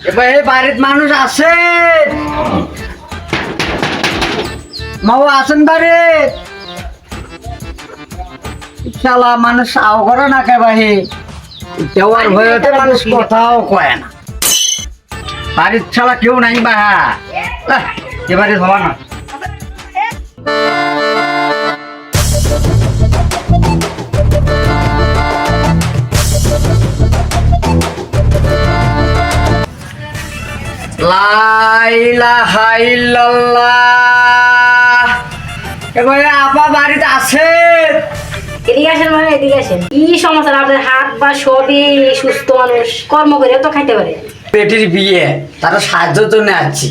এবার এই বাড়ির মানুষ আছে মাও আছেন বাড়ি শালা মানুষ আও করে না কে ভাই দেওয়ার ভয়তে মানুষ কথাও কয় না বাড়ির শালা কেউ নাই বা এবারে হওয়া না আপা বাড়িতে আছেন এদিকে আসেন মানে এদিকে আসেন কি সমস্যা আপনার হাত বা সবই সুস্থ মানুষ কর্ম করে তো খাইতে পারে পেটির বিয়ে তারা সাহায্য তো নেচ্ছি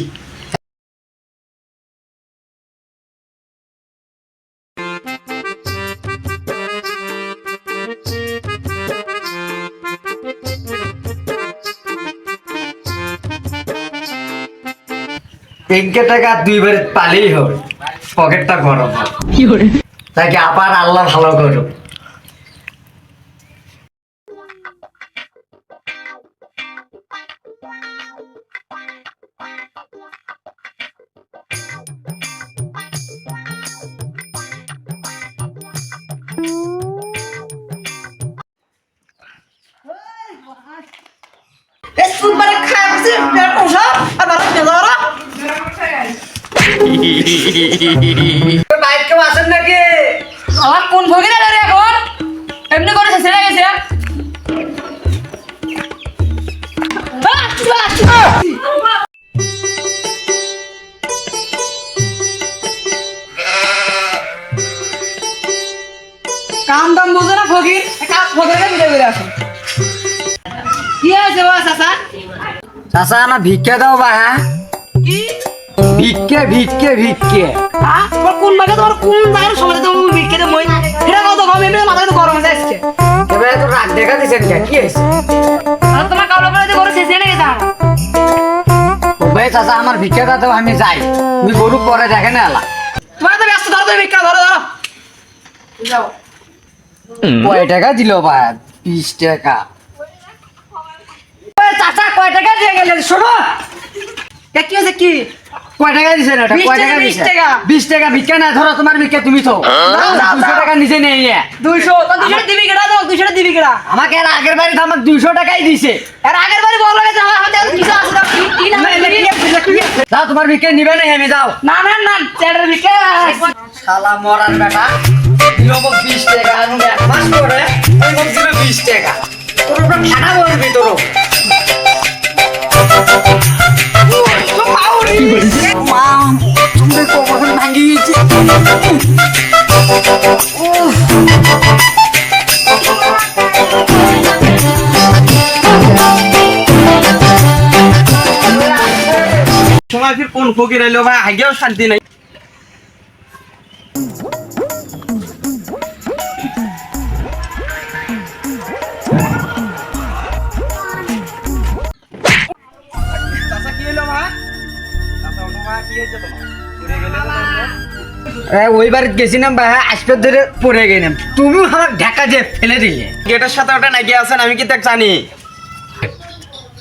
টাকা 2 বারে পালেই হবে পকেটটা গরম তাকে আবার আল্লাহ ভালো করো বাইক কেউ আসেন নাকি আমার কোন ভোগে না রে এখন এমনি করে ছেড়ে গেছে কাম দাম বুঝে না ফকির কাজ ফকির ভিডিও করে আসুন কি আছে বাবা চাচা চাচা না ভিক্ষা দাও বা হ্যাঁ কি ভিক্ষে ভিক্ষে ভিক্ষে তোমার কোন ভাগে তোমার কোন জায়গার সময় তুমি বিক্রি মই এটা কত কম এমনি মাথা তো গরম হয়ে যাচ্ছে এবারে তো রাগ দেখা দিছেন কি হয়েছে আর তোমার কাউলা করে গরু শেষ হয়ে গেছে ও ভাই চাচা আমার ভিক্ষাটা দাও আমি যাই তুমি গরু পরে দেখে না এলা তোমার তো ব্যস্ত ধরো তুমি ভিক্ষা ধরো ধরো যাও কয় টাকা দিল ভাই 20 টাকা চাচা কয় টাকা দিয়ে গেলেন শোনো কি হয়েছে কি কয় টাকা দিছেন এটা কয় টাকা 20 টাকা 20 টাকা ভিক্ষা না ধরো তোমার ভিক্ষা তুমি তো 200 টাকা নিচে নেই 200 তো 200 দিবি কেডা দাও 200 দিবি কেডা আমাকে এর আগের বাড়ি তো আমাকে 200 টাকাই দিছে এর আগের বারে বল লাগে আমার হাতে কিছু আছে না কি না যাও তোমার ভিক্ষা নিবে না আমি যাও না না না চেড়ের ভিক্ষা শালা মরার বেটা দিল 20 টাকা আমি এক মাস পরে ওই দিল 20 টাকা তোর উপর ঠাডা বলবি তোর তুমি কখন ভাঙি গেছি সময় ফির কোন ফকির এলো ভাই আগেও শান্তি নাই চাচা কি হলো মা চাচা ওটা মা কি হয়েছে তোমার পড়ে গেলে ওই বাড়িতে গেছিলাম ভাই আসপে ধরে পড়ে গেলাম তুমিও আমার ঢাকা দিয়ে ফেলে দিলে গেটের সাথে ওটা নাকি আছেন আমি কি দেখ জানি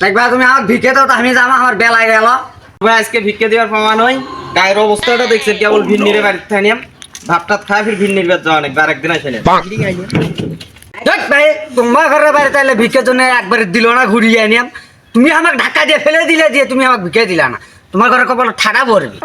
দেখবা তুমি আমার ভিক্ষে দাও তো আমি যাবো আমার বেলায় গেল ভাই আজকে ভিক্ষে দেওয়ার প্রমাণ হই গায়ের অবস্থাটা দেখছেন কেবল ভিন্নিরে বাড়িতে থানিয়াম ভাতটা খায় ফির ভিন্নির বেদ যাওয়া নাকি আরেকদিন আসেন দেখ ভাই তোমার ঘরের বাড়িতে এলে ভিক্ষের জন্য একবার দিল না ঘুরিয়ে আনিয়াম তুমি আমাকে ঢাকা দিয়ে ফেলে দিলে দিয়ে তুমি আমাকে ভিক্ষে দিলা না তোমার ঘরে কপাল ঠাডা পড়বে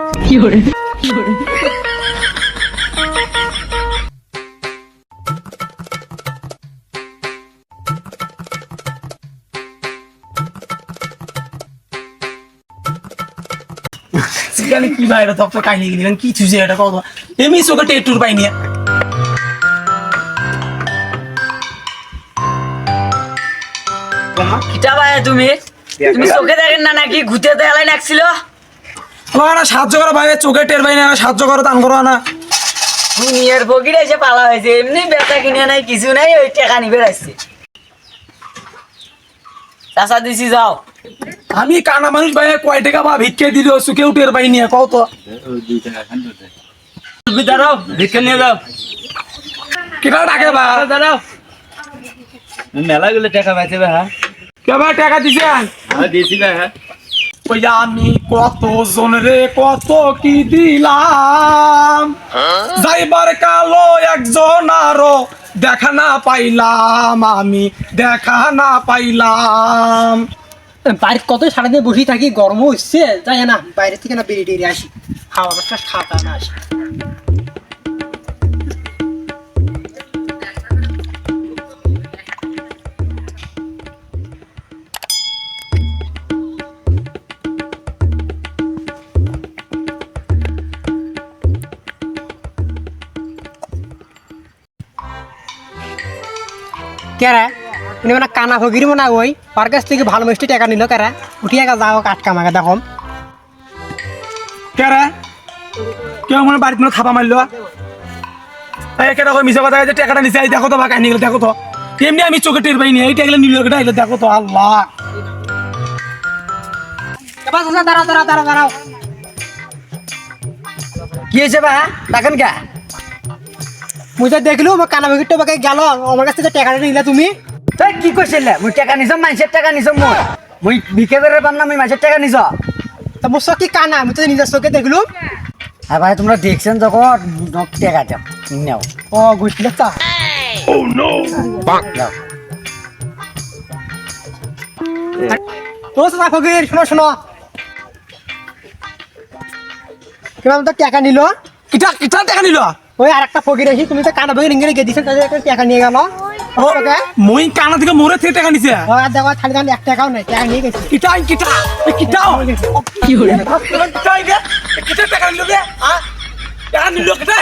সেখানে কি ভাই এটা তপ্ত কাহিনী গেলেন কি চুজে এটা কত এমনি চোখে টেটুর পাইনি কিটা ভাই তুমি তুমি চোখে দেখেন না নাকি ঘুতে দেয়ালাই নাকছিল আমার না সাহায্য করো ভাই চোখে টের পাইনি না সাহায্য করো দান করো না দুনিয়ার বগিরে এসে পালা হয়েছে এমনি বেচা কিনে নাই কিছু নাই ওই টাকা নিবে আসছে চাচা দিছি যাও আমি কানা মানুষ ভাই কয় টাকা বা ভিক্ষে দিল চোখেও টের পাইনি কত দাঁড়াও ভিক্ষে নিয়ে যাও কেটা ডাকে বা দাঁড়াও মেলা গুলো টাকা পাইছে ভাই কে ভাই টাকা দিছেন দিয়েছি ভাই ওই আমি কত জনরে কত কি দিলাম, যাইবার কালো একজন আরো দেখা না পাইলাম, আমি দেখা না পাইলাম। বাড়ির কত সারাদিন বসে থাকি, গরম হচ্ছে, যাই না বাইরে থেকে না বেরিয়ে টেরিয়ে আসি, হাওয়া বাতাস খাওয়া না আসি। কেরা উনি মানে কানা ফকির মনে ওই ওর কাছ থেকে ভালো মিষ্টি টাকা নিল, কেরা উঠিয়ে যাও আটকা মাকে দেখো। কেরে কেউ আমার বাড়িতে কোনো থাপা মারলো, কেটা মিশা কথা যে টাকাটা নিচে দেখো তো, বা কাহিনী গেলে দেখো তো, এমনি আমি চোখে টের পাইনি, এই টাকা নিল কেটা এলে দেখো তো। আল্লাহ দাঁড়াও দাঁড়াও দাঁড়াও দাঁড়াও, কি হয়েছে বা দেখেন কে? মুই তো দেখলু আমার কানা ফকিরটা বাকে গেল, আমার কাছ থেকে টাকাটা নিলা তুমি। তাই কি করছিলে? মুই টাকা নিছ, মানুষের টাকা নিছ, মুই বিকে করে পাম না, মুই মানুষের টাকা নিছ। তা মোর চোখ কি কানা, আমি তো নিজের চোখে দেখলু। হ্যাঁ ভাই, তোমরা দেখছেন যখন টাকা দাও, নেও। ও ঘুরছিল চা দাও। ও চা ফকির, শোনো শোনো, কেমন তো টাকা নিল, কিটা কিটা টাকা নিল? ওই আর একটা ফকির এসে তুমি তো কানা ফকির ইংরেজি দিয়েছেন, তাদের একটা টাকা নিয়ে গেল। মই কানা থেকে মোরে থেকে টাকা নিছে। দেখো খালি খালি এক টাকাও নেই, টাকা নিয়ে গেছে। কিটা কিটা কিটাও কি হলো? কিটা টাকা নিল রে? টাকা নিল কেটে